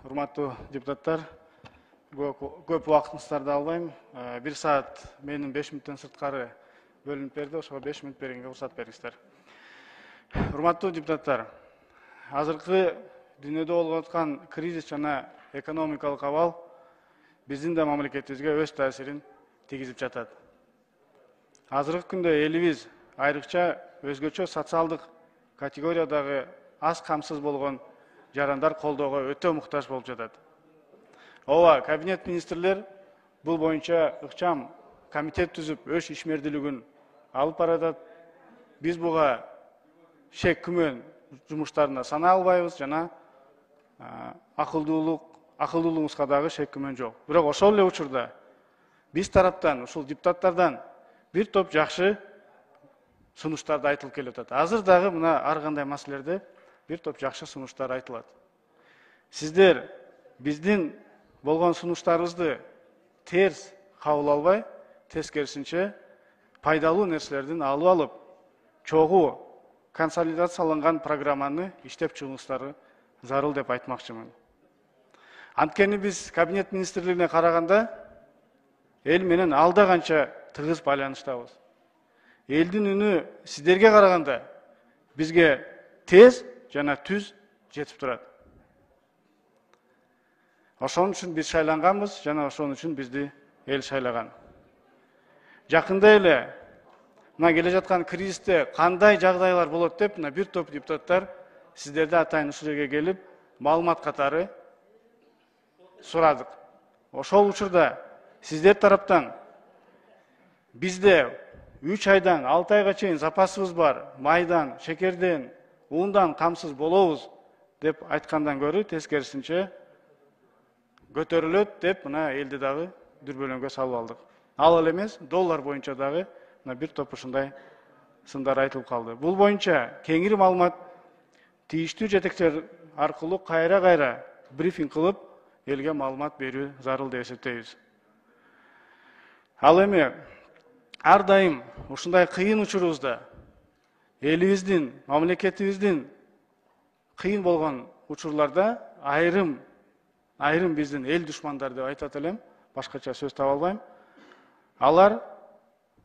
урматтуу депутаттар, көп убактыңыздарды албайм. 1 саат менин 5 мүнөттөн сырткары бөлүнүп берди, ошого 5 мүнөт бергенге уруксат бериңиздер. Урматтуу депутаттар, азыркы дүйнөдө болуп аткан кризис жана экономикалык абал биздин да мамлекетибизге өз таасирин тийгизип жатат. Азыркы күндө элибиз айрыкча өзгөчө социалдык категориядагы аз камсыз болгон жарандар колдоого өтө муктаж болуп жатат. Ооба, кабинет министрлер бул боюнча ыкчам комитет түзүп, өз ишмердүүлүгүн алып баратат. Биз буга шек күмөн жумуштарына санаа албайбыз жана акылдуулугубузга дагы шек күмөн жок. Бирок ошол эле учурда биз тараптан, ушул депутаттардан бир топ жакшы сунуштарды айтылып келип атат. Азыр дагы мына ар кандай маселелерде бир топ жакшы сунуштар айтылат. Сиздер биздин болгон сунуштарыбызды терс кабыл албай, тескерисинче пайдалуу нерселердин алып алып, чогуу консолидацияланган программаны иштеп чыгууңуздары зарыл деп айтмакчымын. Анткени биз кабинет министрлигине караганда эл менен алда канча тыгыз байланыштабыз. Элдин үнү сиздерге караганда бизге тез жана түз жетип турат. Ошон үчүн биз шайланганбыз жана ошон үчүн бизди эл шайлаган. Жакында эле мына келе жаткан кризисте кандай жагдайлар болот деп бир топ депутаттар сиздерди атайын ушул жерге келип маалымат катары сурадык. Ошол учурда сиздер тараптан бизде 3 айдан 6 айга чейин запасыбыз бар, майдан, шекерден, ундан камсыз болобуз деп айткандан көрү тескерисинче көтөрүлөт деп мына элди дагы дүрбөлөңгө салып алдык. Ал эле эмес, доллар боюнча дагы мына бир топ ушундай сындар айтылып калды. Бул боюнча кеңири маалымат тийиштүү жетекчилер аркылуу кайра брифинг кылып, элге маалымат берүү зарыл деп эсептейбиз. Ал эми ар дайым ушундай кыйын учурубузда элибиздин, мамлекетибиздин кыйын болгон учурларда айрым биздин эл душмандар деп айтат элем, башкача сөз таба албайм. Алар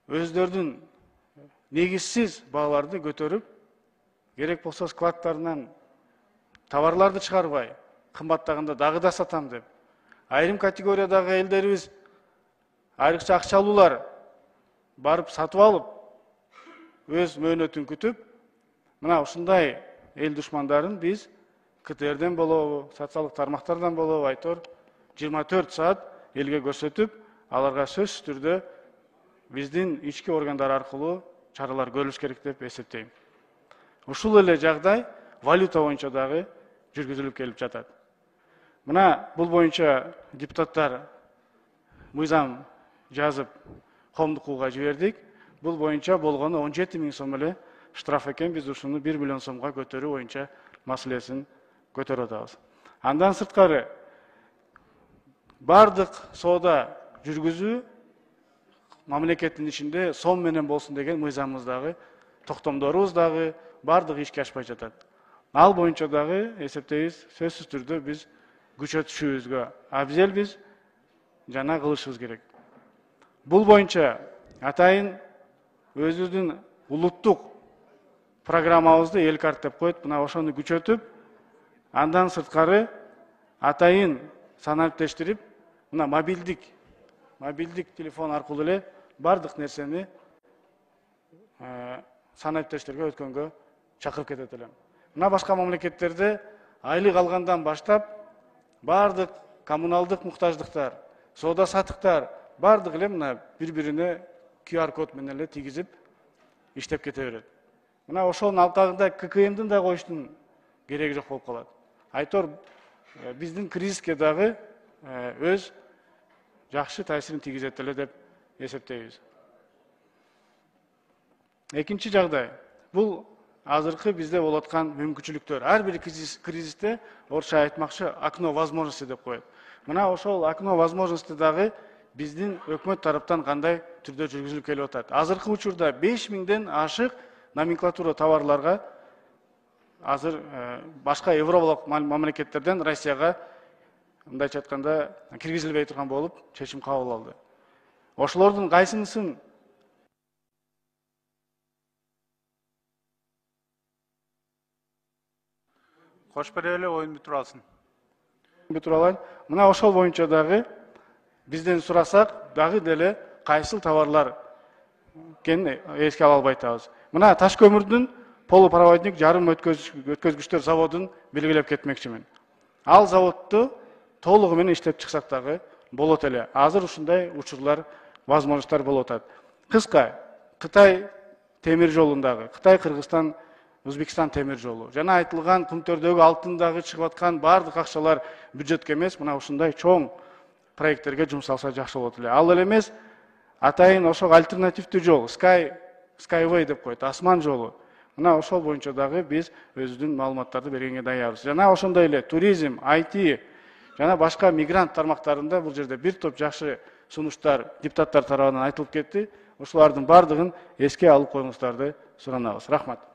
өздөрүнүн негизсиз бааларды көтөрүп, керек болсо складтарынан товарларды чыгарбай, кымбаттаганда дагы да сатам деп, айрым категориядагы элдерибиз айрыкча акчалуулар барып сатып алып, өз мөөнөтүн күтүп, мына ушундай эл душмандарын биз КТРден болобу, социалдык тармактардан болобу, айтор 24 саат элге көрсөтүп, аларга сөзсүз түрдө биздин ички органдар аркылуу чаралар көрүлүш керек деп эсептейм. Ушул эле жагдай валюта боюнча дагы жүргүзүлүп келип жатат. Мына бул боюнча депутаттар мыйзам жазып коомдукууга жибердик. Бул боюнча болгону 17 000 сом эле штраф экен. Биз ушуну 1 миллион сомго көтөрүү боюнча маселесин көтөрүп атабыз. Андан сырткары бардык соода жүргүзүү мамлекеттин ичинде сом менен болсун деген мыйзамыбыз дагы, токтомдорубуз дагы бардыгы ишке ашпай жатат. Ал боюнча дагы эсептейбиз, сөзсүз түрдө биз күчөтүшүбүзгө абзелбиз жана кылышыбыз керек. Бул боюнча атайын өзүбүздүн улуттук программабызды эл карт деп коет, мына ошону күчөтүп, андан сырткары атайын санариптештирип, мына мобилдик телефон аркылуу эле бардык нерсени санариптештерге өткөнгө чакырып кетет элем. Мына башка мамлекеттерде айлык алгандан баштап бардык коммуналдык муктаждыктар, соода сатыктар бардык эле мына бири-бирине QR код менен эле тийгизип иштеп кете берет. Мына ошонун алкагында ККМдин да коюштун кереги жок болуп калат. Айтор биздин кризиске дагы өз жакшы таасирин тийгизет эле деп эсептейбиз. Экинчи жагдай, бул азыркы бизде болуп аткан мүмкүнчүлүктөр. Ар бир кризисте орусча айтмакчы окно возможности деп коет. Мына ошол окно возможности дагы биздин өкмөт тараптан кандай түрдө жүргүзүлүп келип атат. Азыркы учурда 5000ден ашык номенклатура товарларга азыр башка европалык мамлекеттерден Россияга мындайча айтканда киргизилбей турган болуп чечим кабыл алды. Ошолордун кайсынысын Кош бере эле оюн бүтүрүп алсын. бүтүрүп алайын. Мына ошол боюнча дагы бизден сурасак дагы деле кайсыл товарлар экенин эске ала албай атабыз. Мына таш көмүрдүн полупроводник жарым өткөзгүчтөр заводун белгилеп кетмекчимин. Ал заводду толугу менен иштеп чыксак дагы болот эле. Азыр ушундай учурлар, возможностьтар болуп атат. Кыска, Кытай темир жолундагы, Кытай-Кыргызстан Өзбекстан темир жолу жана айтылган Кумтөрдөгү алтындагы чыгып аткан баардык акчалар бюджетке эмес, мына ушундай чоң проекттерге жумшалса жакшы болот эле. Ал эле эмес, атайын ошол альтернативдүү жол, Skyway деп коет, асман жолу. Мына ошол боюнча дагы биз өзүбүздүн маалыматтарды бергенге даярбыз. Жана ошондой эле туризм, IT жана башка мигрант тармактарында бул жерде бир топ жакшы сунуштар депутаттар тарабынан айтылып кетти. Ошолордун баардыгын эске алып коюңуздарды суранабыз. Рахмат.